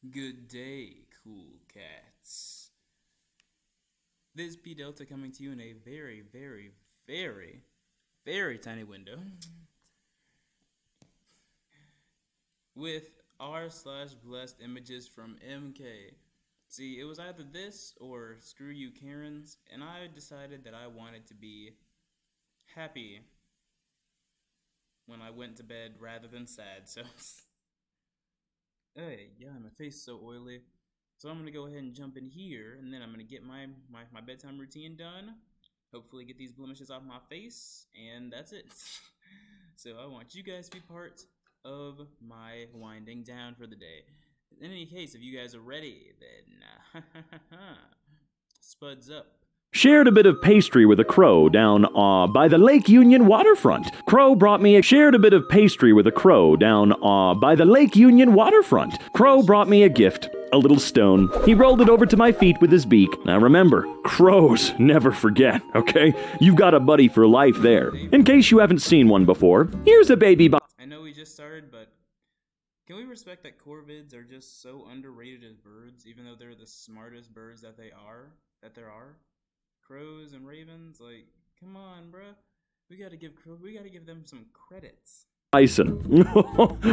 Good day, cool cats. This is P Delta coming to you in a very, very, very, very tiny window with r/slash blessed images from Emkay. See, it was either this or screw you Karens, and I decided that I wanted to be happy when I went to bed rather than sad, so hey, yeah, my face is so oily. So I'm gonna go ahead and jump in here, and then I'm gonna get my bedtime routine done. Hopefully get these blemishes off my face, and that's it. So I want you guys to be part of my winding down for the day. In any case, if you guys are ready, then spuds up. Shared a bit of pastry with a crow down by the Lake Union waterfront. Crow brought me a shared a bit of pastry with a crow down by the Lake Union waterfront. Crow brought me a gift, a little stone. He rolled it over to my feet with his beak. Now remember, crows never forget, okay? You've got a buddy for life there. In case you haven't seen one before, here's a baby I know we just started, but can we respect that corvids are just so underrated as birds, even though they're the smartest birds that there are? Crows and ravens, like, come on, bruh. We gotta give them some credits. Bison.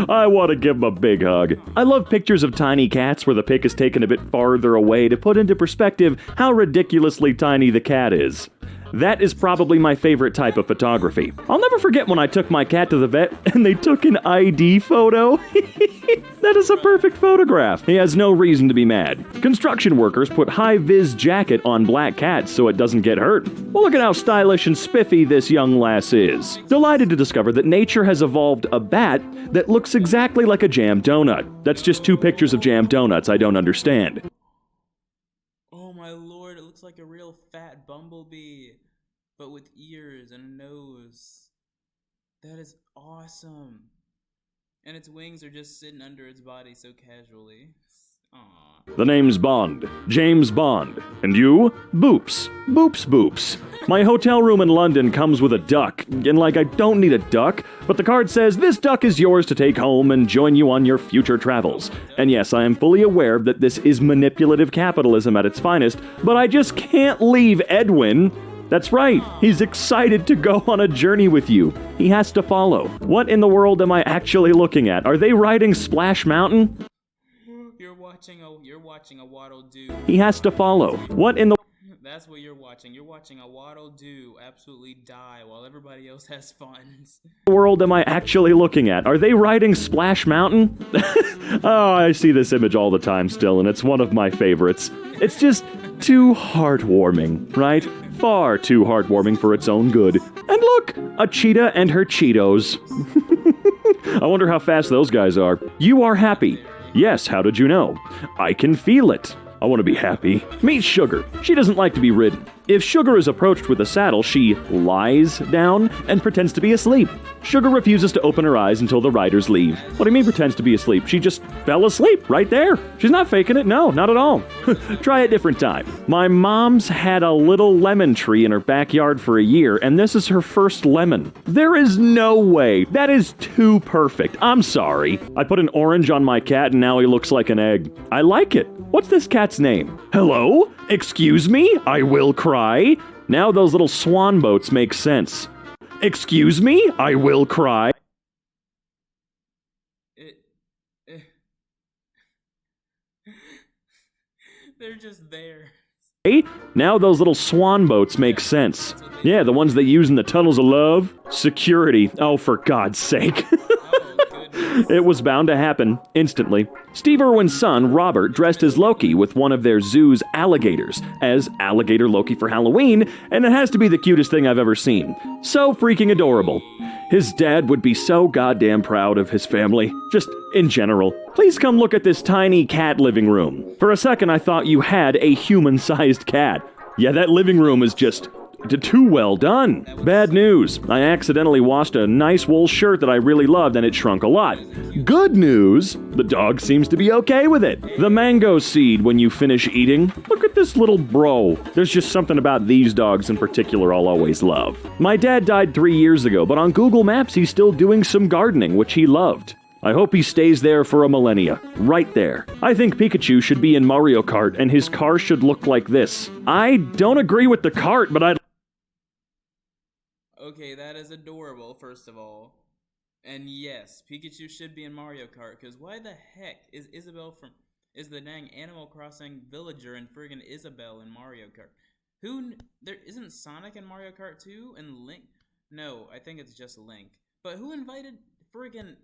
I want to give him a big hug. I love pictures of tiny cats where the pic is taken a bit farther away to put into perspective how ridiculously tiny the cat is. That is probably my favorite type of photography. I'll never forget when I took my cat to the vet and they took an ID photo. That is a perfect photograph. He has no reason to be mad. Construction workers put high-vis jacket on black cats so it doesn't get hurt. Well, look at how stylish and spiffy this young lass is. Delighted to discover that nature has evolved a bat that looks exactly like a jam donut. That's just two pictures of jam donuts I don't understand. Oh my lord, it looks like a real fat bumblebee, but with ears and a nose. That is awesome. And its wings are just sitting under its body so casually. Aww. The name's Bond. James Bond. And you? Boops. Boops boops. My hotel room in London comes with a duck. And I don't need a duck, but the card says this duck is yours to take home and join you on your future travels. And yes, I am fully aware that this is manipulative capitalism at its finest, but I just can't leave Edwin. That's right, he's excited to go on a journey with you. He has to follow. What in the world am I actually looking at? Are they riding Splash Mountain? You're watching a waddle do. He has to follow. What in the... That's what you're watching. You're watching a waddle do absolutely die while everybody else has fun. world am I actually looking at? Are they riding Splash Mountain? Oh, I see this image all the time still, and it's one of my favorites. It's just too heartwarming, right? Far too heartwarming for its own good. And look, a cheetah and her Cheetos. I wonder how fast those guys are. You are happy. Yes, how did you know? I can feel it. I want to be happy. Meet Sugar. She doesn't like to be ridden. If Sugar is approached with a saddle, she lies down and pretends to be asleep. Sugar refuses to open her eyes until the riders leave. What do you mean pretends to be asleep? She just fell asleep right there. She's not faking it. No, not at all. Try a different time. My mom's had a little lemon tree in her backyard for a year, and this is her first lemon. There is no way. That is too perfect. I'm sorry. I put an orange on my cat, and now he looks like an egg. I like it. What's this cat's name? Hello? Excuse me? I will cry. Now those little swan boats make sense. Excuse me? I will cry. They're just there. Hey, now those little swan boats make sense. Yeah, the ones they use in the tunnels of love. Security. Oh, for God's sake. It was bound to happen, instantly. Steve Irwin's son, Robert, dressed as Loki with one of their zoo's alligators as Alligator Loki for Halloween, and it has to be the cutest thing I've ever seen. So freaking adorable. His dad would be so goddamn proud of his family, just in general. Please come look at this tiny cat living room. For a second, I thought you had a human-sized cat. Yeah, that living room is just... too well done. Bad news. I accidentally washed a nice wool shirt that I really loved and it shrunk a lot. Good news. The dog seems to be okay with it. The mango seed when you finish eating. Look at this little bro. There's just something about these dogs in particular I'll always love. My dad died 3 years ago, but on Google Maps he's still doing some gardening, which he loved. I hope he stays there for a millennia. Right there. I think Pikachu should be in Mario Kart, and his car should look like this. I don't agree with the cart, but I'd... Okay, that is adorable, first of all. And yes, Pikachu should be in Mario Kart, because why the heck is is the dang Animal Crossing villager and friggin' Isabelle in Mario Kart? There isn't Sonic in Mario Kart 2 and Link? No, I think it's just Link. But who invited friggin'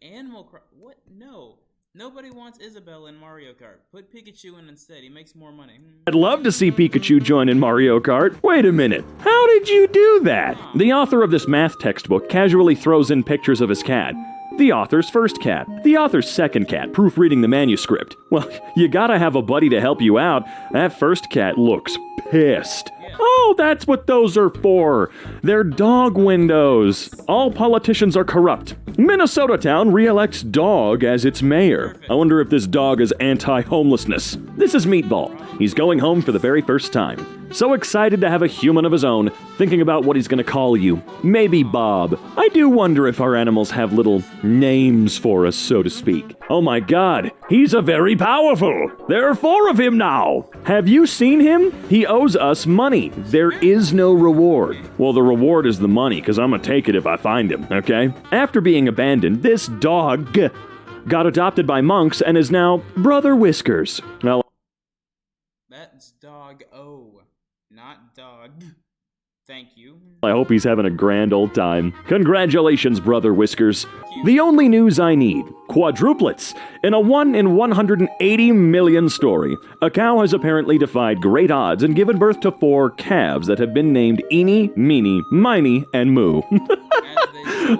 What? No. Nobody wants Isabelle in Mario Kart. Put Pikachu in instead. He makes more money. I'd love to see Pikachu join in Mario Kart. Wait a minute. How did you do that? The author of this math textbook casually throws in pictures of his cat. The author's first cat. The author's second cat, proofreading the manuscript. Well, you gotta have a buddy to help you out. That first cat looks pissed. Oh, that's what those are for. They're dog windows. All politicians are corrupt. Minnesota town re-elects dog as its mayor. I wonder if this dog is anti-homelessness. This is Meatball. He's going home for the very first time. So excited to have a human of his own, thinking about what he's gonna call you. Maybe Bob. I do wonder if our animals have little names for us, so to speak. Oh my god, he's a very powerful. There are 4 of him now. Have you seen him? He owes us money. There is no reward. Well, the reward is the money, because I'm gonna take it if I find him, okay? After being abandoned, this dog got adopted by monks and is now Brother Whiskers. Well, that's dog O, not dog. Thank you. I hope he's having a grand old time. Congratulations, Brother Whiskers. The only news I need. Quadruplets. In a 1 in 180 million story, a cow has apparently defied great odds and given birth to 4 calves that have been named Eeny, Meeny, Miny, and Moo.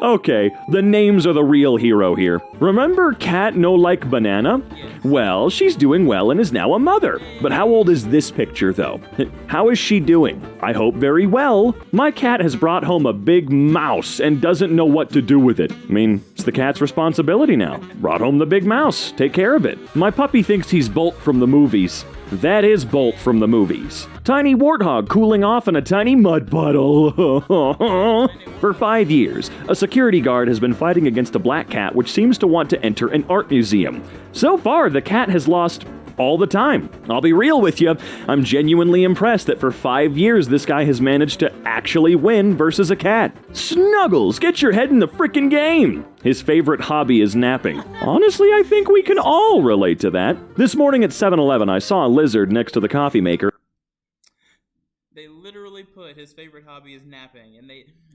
Okay, the names are the real hero here. Remember Cat No Like Banana? Well, she's doing well and is now a mother. But how old is this picture, though? How is she doing? I hope very well. My cat has brought home a big mouse and doesn't know what to do with it. I mean, it's the cat's responsibility now. Brought home the big mouse. Take care of it. My puppy thinks he's Bolt from the movies. That is Bolt from the movies. Tiny warthog cooling off in a tiny mud puddle. For 5 years, a security guard has been fighting against a black cat which seems to want to enter an art museum. So far, the cat has lost all the time. I'll be real with you. I'm genuinely impressed that for 5 years this guy has managed to actually win versus a cat. Snuggles, get your head in the frickin' game. His favorite hobby is napping. Honestly, I think we can all relate to that. This morning at 7-Eleven, I saw a lizard next to the coffee maker. They literally put his favorite hobby is napping,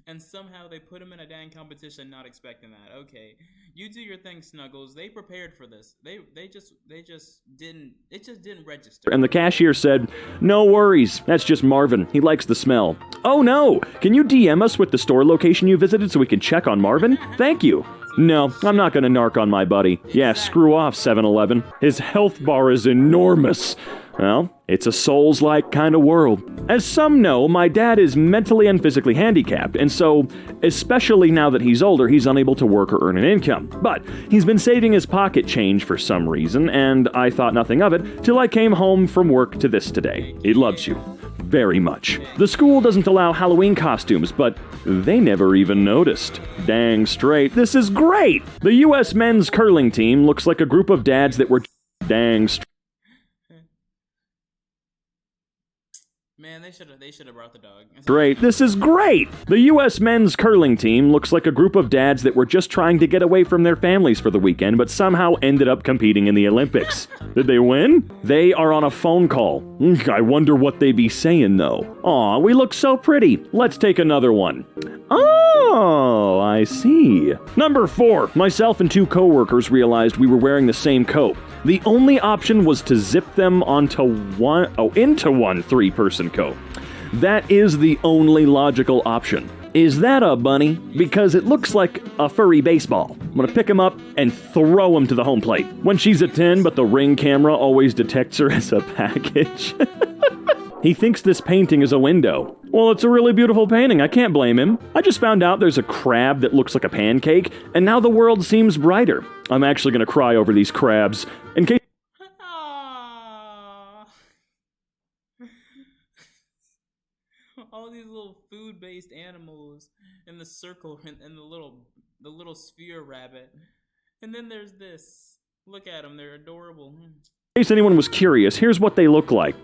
and somehow they put him in a dang competition not expecting that. Okay, you do your thing, Snuggles. They prepared for this. It just didn't register. And the cashier said, "No worries, that's just Marvin. He likes the smell." Oh no, can you DM us with the store location you visited so we can check on Marvin? Thank you. No, I'm not gonna narc on my buddy. Yeah, screw off, 7-Eleven. His health bar is enormous. Well, it's a Souls-like kind of world. As some know, my dad is mentally and physically handicapped, and so, especially now that he's older, he's unable to work or earn an income. But he's been saving his pocket change for some reason, and I thought nothing of it till I came home from work to this today. He loves you. Very much. The school doesn't allow Halloween costumes, but they never even noticed. Dang straight. This is great! The U.S. men's curling team looks like a group of dads that were dang straight. Man, they should have brought the dog. Great. This is great! The U.S. men's curling team looks like a group of dads that were just trying to get away from their families for the weekend, but somehow ended up competing in the Olympics. Did they win? They are on a phone call. I wonder what they be saying, though. Aw, we look so pretty. Let's take another one. Oh, I see. Number 4. Myself and 2 coworkers realized we were wearing the same coat. The only option was to zip them into one 3-person coat. That is the only logical option. Is that a bunny? Because it looks like a furry baseball. I'm gonna pick him up and throw him to the home plate. When she's a 10, but the Ring camera always detects her as a package. He thinks this painting is a window. Well, it's a really beautiful painting. I can't blame him. I just found out there's a crab that looks like a pancake, and now the world seems brighter. I'm actually gonna cry over these crabs. In case... All these little food-based animals in the circle and the little sphere rabbit. And then there's this. Look at them, they're adorable. In case anyone was curious, here's what they look like.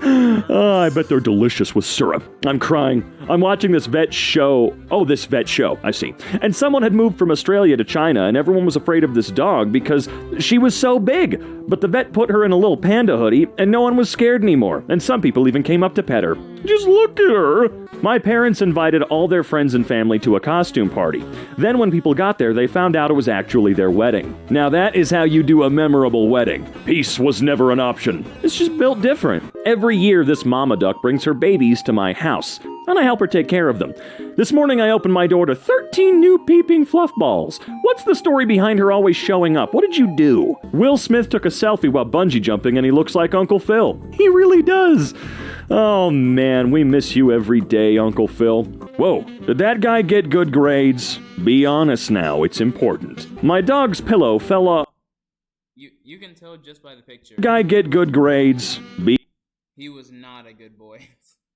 Oh, I bet they're delicious with syrup. I'm crying. I'm watching this vet show. Oh, this vet show, I see. And someone had moved from Australia to China, and everyone was afraid of this dog because she was so big. But the vet put her in a little panda hoodie, and no one was scared anymore. And some people even came up to pet her. Just look at her. My parents invited all their friends and family to a costume party. Then when people got there, they found out it was actually their wedding. Now that is how you do a memorable wedding. Peace was never an option. It's just built different. Every year, this mama duck brings her babies to my house, and I help her take care of them. This morning, I opened my door to 13 new peeping fluff balls. What's the story behind her always showing up? What did you do? Will Smith took a selfie while bungee jumping, and he looks like Uncle Phil. He really does. Oh man, we miss you every day, Uncle Phil. Whoa, did that guy get good grades? Be honest now, it's important. My dog's pillow fell off. You can tell just by the picture. Guy get good grades. He was not a good boy.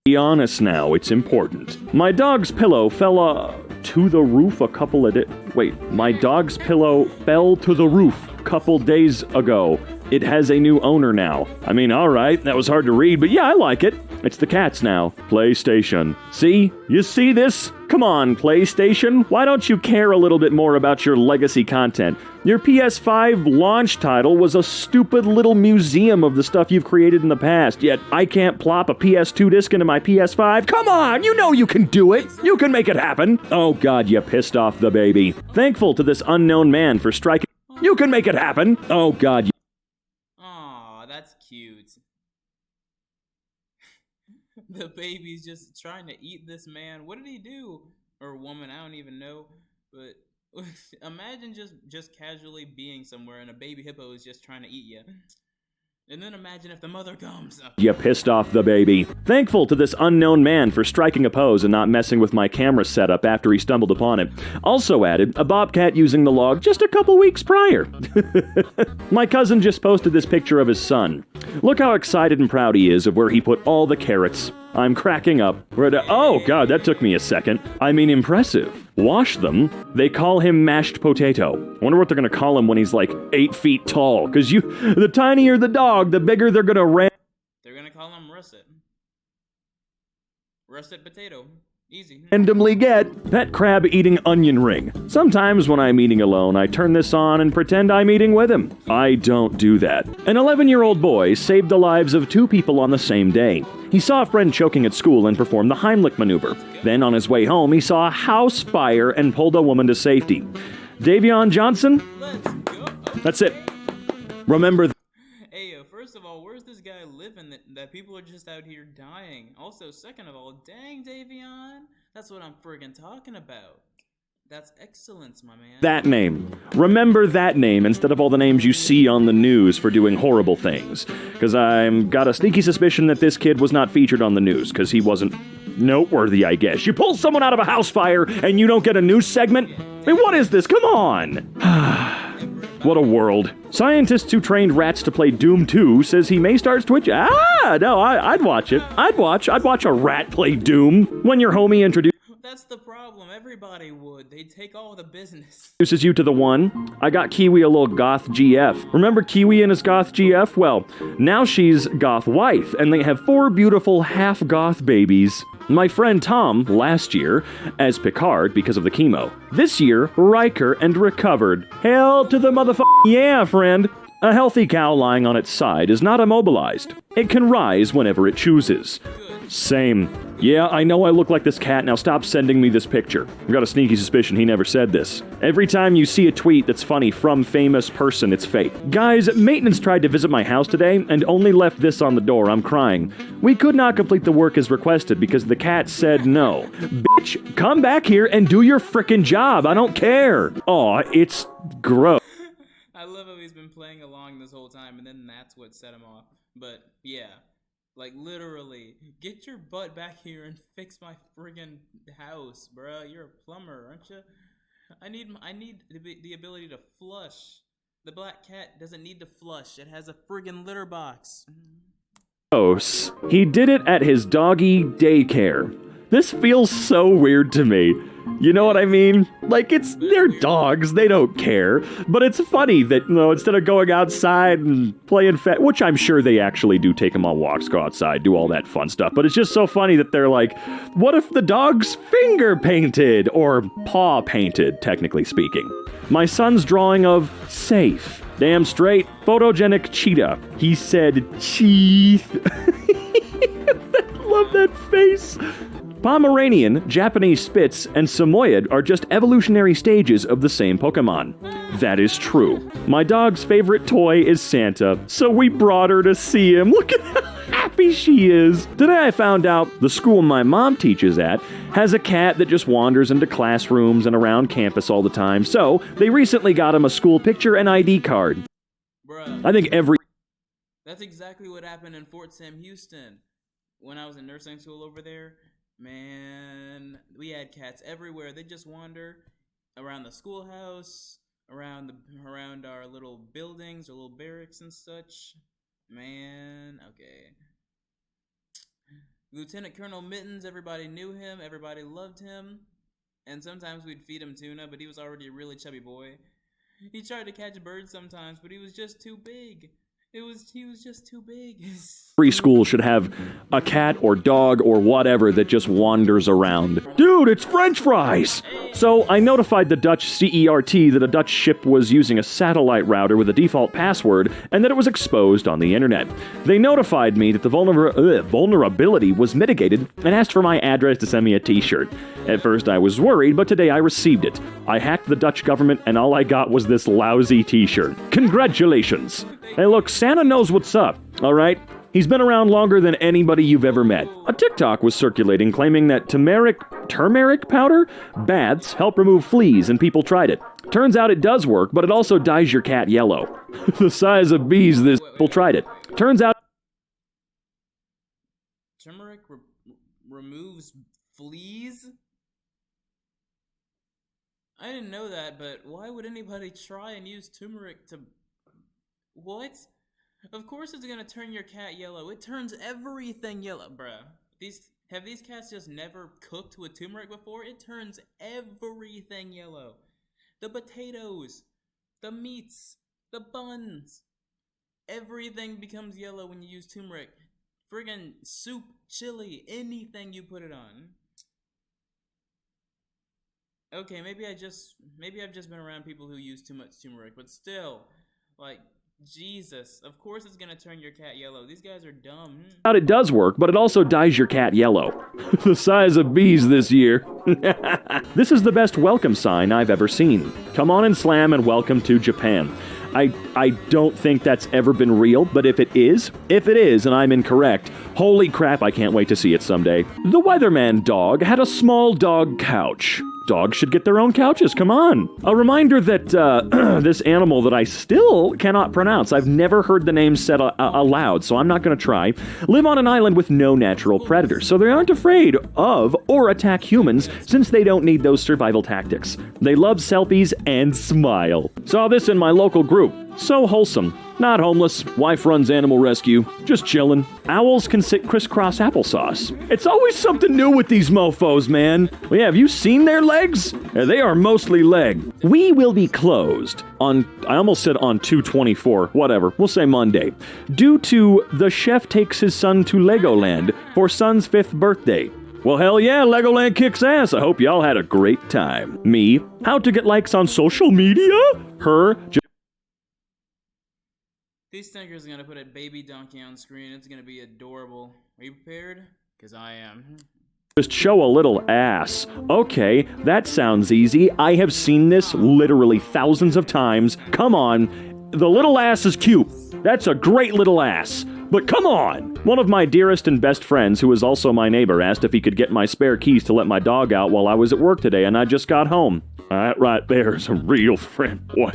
Be honest now, it's important. My dog's pillow fell to the roof a couple of days. Wait, my dog's pillow fell to the roof a couple days ago. It has a new owner now. I mean, alright, that was hard to read, but yeah, I like it. It's the cat's now. PlayStation. See? You see this? Come on, PlayStation. Why don't you care a little bit more about your legacy content? Your PS5 launch title was a stupid little museum of the stuff you've created in the past, yet I can't plop a PS2 disc into my PS5. Come on, you know you can do it. You can make it happen. Oh god, you pissed off the baby. Thankful to this unknown man for striking. You can make it happen. Oh god. Aw, that's cute. The baby's just trying to eat this man. What did he do? Or woman, I don't even know. But imagine just casually being somewhere and a baby hippo is just trying to eat you. And then imagine if the mother comes. You pissed off the baby. Thankful to this unknown man for striking a pose and not messing with my camera setup after he stumbled upon it. Also added, a bobcat using the log just a couple weeks prior. My cousin just posted this picture of his son. Look how excited and proud he is of where he put all the carrots. I'm cracking up. Oh god, that took me a second. I mean, impressive. Wash them. They call him mashed potato. I wonder what they're gonna call him when he's like 8 feet tall. Cause the tinier the dog, the bigger they're gonna They're gonna call him russet. Russet potato. Easy. Randomly get pet crab eating onion ring. Sometimes when I'm eating alone, I turn this on and pretend I'm eating with him. I don't do that. An 11-year-old boy saved the lives of 2 people on the same day. He saw a friend choking at school and performed the Heimlich maneuver. Then on his way home, he saw a house fire and pulled a woman to safety. Davion Johnson? Let's go. That's it. Remember Hey, first of all, where's this guy living that people are just out here dying? Also, second of all, dang, Davion, that's what I'm friggin' talking about. That's excellence, my man. that name. Remember that name instead of all the names you see on the news for doing horrible things. Because I've got a sneaky suspicion that this kid was not featured on the news, because he wasn't noteworthy, I guess. You pull someone out of a house fire and you don't get a news segment? I mean, what is this? Come on! What a world. Scientists who trained rats to play Doom 2 says he may start twitching. No, I'd watch it. I'd watch a rat play Doom. When your homie That's the problem. Everybody would. They'd take all the business. introduces you to the one, I got Kiwi a little goth GF. Remember Kiwi and his goth GF? Well, now she's goth wife, and they have 4 beautiful half-goth babies. My friend Tom, last year, as Picard because of the chemo. This year, Riker and recovered. Hell to the yeah, friend. A healthy cow lying on its side is not immobilized. It can rise whenever it chooses. Same. Yeah, I know I look like this cat, now stop sending me this picture. I've got a sneaky suspicion he never said this. Every time you see a tweet that's funny from famous person, it's fake. Guys, maintenance tried to visit my house today and only left this on the door. I'm crying. We could not complete the work as requested because the cat said no. Bitch, come back here and do your frickin' job. I don't care. Aw, it's gross. I love how he's been playing along this whole time, and then that's what set him off. But, yeah. Like, literally, get your butt back here and fix my friggin' house, bruh. You're a plumber, aren't you? I need the ability to flush. The black cat doesn't need to flush. It has a friggin' litter box. He did it at his doggy daycare. This feels so weird to me. You know what I mean? Like, they're dogs, they don't care. But it's funny that, instead of going outside and playing which I'm sure they actually do take them on walks, go outside, do all that fun stuff. But it's just so funny that they're like, what if the dog's finger painted? Or paw painted, technically speaking. My son's drawing of safe. Damn straight, photogenic cheetah. He said, teeth. Love that face. Pomeranian, Japanese Spitz, and Samoyed are just evolutionary stages of the same Pokemon. That is true. My dog's favorite toy is Santa, so we brought her to see him. Look at how happy she is. Today I found out the school my mom teaches at has a cat that just wanders into classrooms and around campus all the time, so they recently got him a school picture and ID card. Bruh. I think That's exactly what happened in Fort Sam Houston. When I was in nursing school over there, man, we had cats everywhere. They just wander around the schoolhouse, around our little buildings or little barracks and such. Man, okay. Lieutenant Colonel Mittens, everybody knew him, everybody loved him, and sometimes we'd feed him tuna, but he was already a really chubby boy. He tried to catch birds sometimes, but he was just too big. He was just too big. Every school should have a cat or dog or whatever that just wanders around. Dude, it's French fries! So I notified the Dutch CERT that a Dutch ship was using a satellite router with a default password and that it was exposed on the internet. They notified me that the vulnerability was mitigated and asked for my address to send me a t-shirt. At first I was worried, but today I received it. I hacked the Dutch government and all I got was this lousy t-shirt. Congratulations! Hey look, Santa knows what's up, alright? He's been around longer than anybody you've ever met. A TikTok was circulating claiming that turmeric powder baths help remove fleas and people tried it. Turns out it does work, but it also dyes your cat yellow. The size of bees people tried it. Turns out turmeric removes fleas? I didn't know that, but why would anybody try and use turmeric to... What? Of course it's gonna turn your cat yellow. It turns everything yellow, bruh. Have these cats just never cooked with turmeric before? It turns everything yellow. The potatoes, the meats, the buns. Everything becomes yellow when you use turmeric. Friggin' soup, chili, anything you put it on. Okay, maybe I've just been around people who use too much turmeric, but still, like, Jesus, of course it's gonna turn your cat yellow. These guys are dumb. It does work, but it also dyes your cat yellow. The size of bees this year. This is the best welcome sign I've ever seen. Come on and slam and welcome to Japan. I don't think that's ever been real, but if it is, and I'm incorrect, holy crap, I can't wait to see it someday. The Weatherman dog had a small dog couch. Dogs should get their own couches, come on. A reminder that this animal that I still cannot pronounce, I've never heard the name said aloud, so I'm not going to try, live on an island with no natural predators, so they aren't afraid of or attack humans since they don't need those survival tactics. They love selfies and smile. Saw this in my local group. So wholesome. Not homeless. Wife runs animal rescue. Just chillin'. Owls can sit crisscross applesauce. It's always something new with these mofos, man. Well, yeah, have you seen their legs? They are mostly leg. We will be closed on, I almost said on 2/24, whatever, we'll say Monday, due to the chef takes his son to Legoland for son's 5th birthday. Well, hell yeah, Legoland kicks ass. I hope y'all had a great time. Me, how to get likes on social media? Her, These stinkers are gonna put a baby donkey on screen. It's gonna be adorable. Are you prepared? Because I am. just show a little ass. Okay, that sounds easy. I have seen this literally thousands of times. Come on, the little ass is cute. That's a great little ass. But come on! One of my dearest and best friends, who is also my neighbor, asked if he could get my spare keys to let my dog out while I was at work today, and I just got home. That right there is a real friend, boy.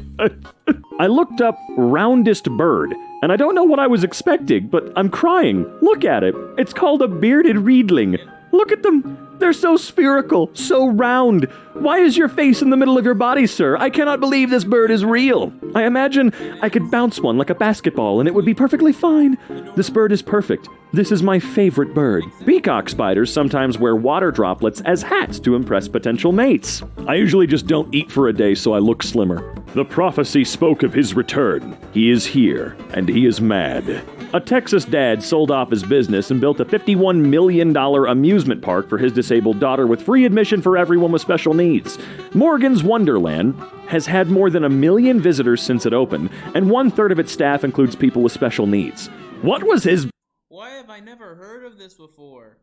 I looked up roundest bird, and I don't know what I was expecting, but I'm crying. Look at it. It's called a bearded reedling. Look at them. They're so spherical, so round. Why is your face in the middle of your body, sir? I cannot believe this bird is real. I imagine I could bounce one like a basketball and it would be perfectly fine. This bird is perfect. This is my favorite bird. Peacock spiders sometimes wear water droplets as hats to impress potential mates. I usually just don't eat for a day so I look slimmer. The prophecy spoke of his return. He is here, and he is mad. A Texas dad sold off his business and built a $51 million amusement park for his disabled daughter with free admission for everyone with special needs. Morgan's Wonderland has had more than 1 million visitors since it opened, and 1/3 of its staff includes people with special needs. What was his... Why have I never heard of this before?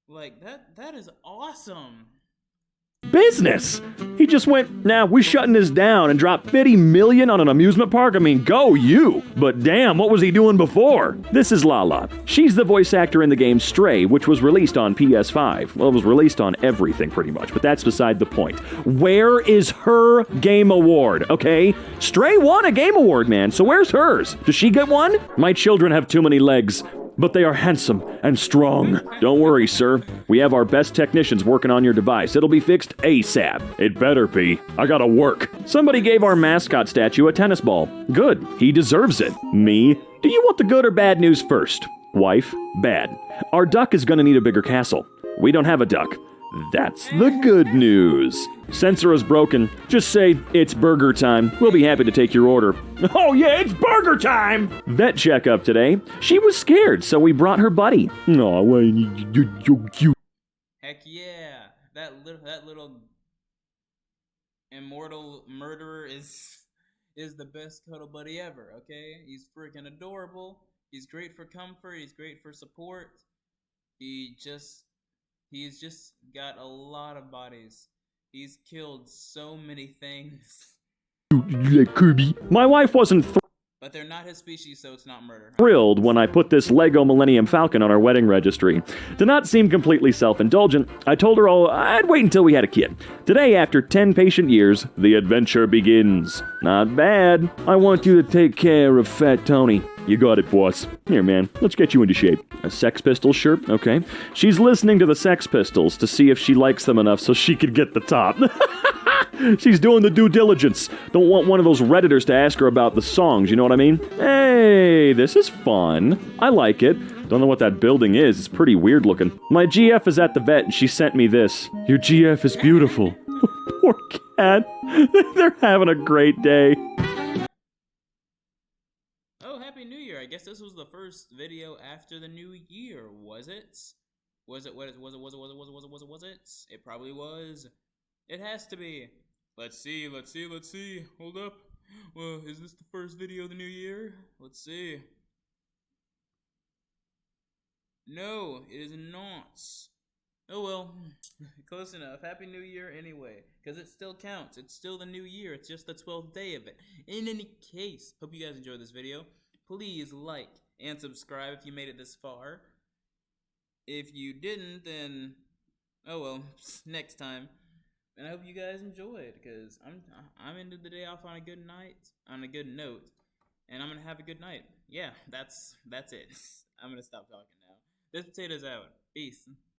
Like, that is awesome. business? He just went, nah, we're shutting this down, and dropped $50 million on an amusement park? I mean, go you! But damn, what was he doing before? This is Lala. She's the voice actor in the game Stray, which was released on PS5. Well, it was released on everything pretty much, but that's beside the point. Where is her game award, okay? Stray won a game award, man, so where's hers? Does she get one? My children have too many legs, but they are handsome and strong. Don't worry, sir. We have our best technicians working on your device. It'll be fixed ASAP. It better be. I gotta work. Somebody gave our mascot statue a tennis ball. Good. He deserves it. Me? Do you want the good or bad news first? Wife? Bad. Our duck is gonna need a bigger castle. We don't have a duck. That's the good news. Sensor is broken. Just say, it's burger time. We'll be happy to take your order. Oh yeah, it's burger time! Vet checkup today. She was scared, so we brought her buddy. No, you cute. Heck yeah. That little immortal murderer is the best cuddle buddy ever, okay? He's freaking adorable. He's great for comfort. He's great for support. He's just got a lot of bodies. He's killed so many things. Like Kirby. My wife wasn't But they're not his species, so it's not murder. thrilled when I put this Lego Millennium Falcon on our wedding registry. To not seem completely self-indulgent, I told her I'd wait until we had a kid. Today, after 10 patient years, the adventure begins. Not bad. I want you to take care of Fat Tony. You got it, boss. Here, man, let's get you into shape. A Sex Pistols shirt? Okay. She's listening to the Sex Pistols to see if she likes them enough so she could get the top. She's doing the due diligence. Don't want one of those Redditors to ask her about the songs, you know what I mean? Hey, this is fun. I like it. Don't know what that building is. It's pretty weird looking. My GF is at the vet and she sent me this. Your GF is beautiful. Poor cat. They're having a great day. Oh, Happy New Year. I guess this was the first video after the new year, was it? Was it? It probably was. It has to be. Let's see. Hold up. Well, is this the first video of the new year? Let's see. No, it is not. Oh well, close enough. Happy New Year anyway, because it still counts. It's still the new year. It's just the 12th day of it. In any case, hope you guys enjoyed this video. Please like and subscribe if you made it this far. If you didn't, then oh well, next time. And I hope you guys enjoyed, because I'm ending the day off on a good note, and I'm gonna have a good night. Yeah, that's it. I'm gonna stop talking now. This potato's out. Peace.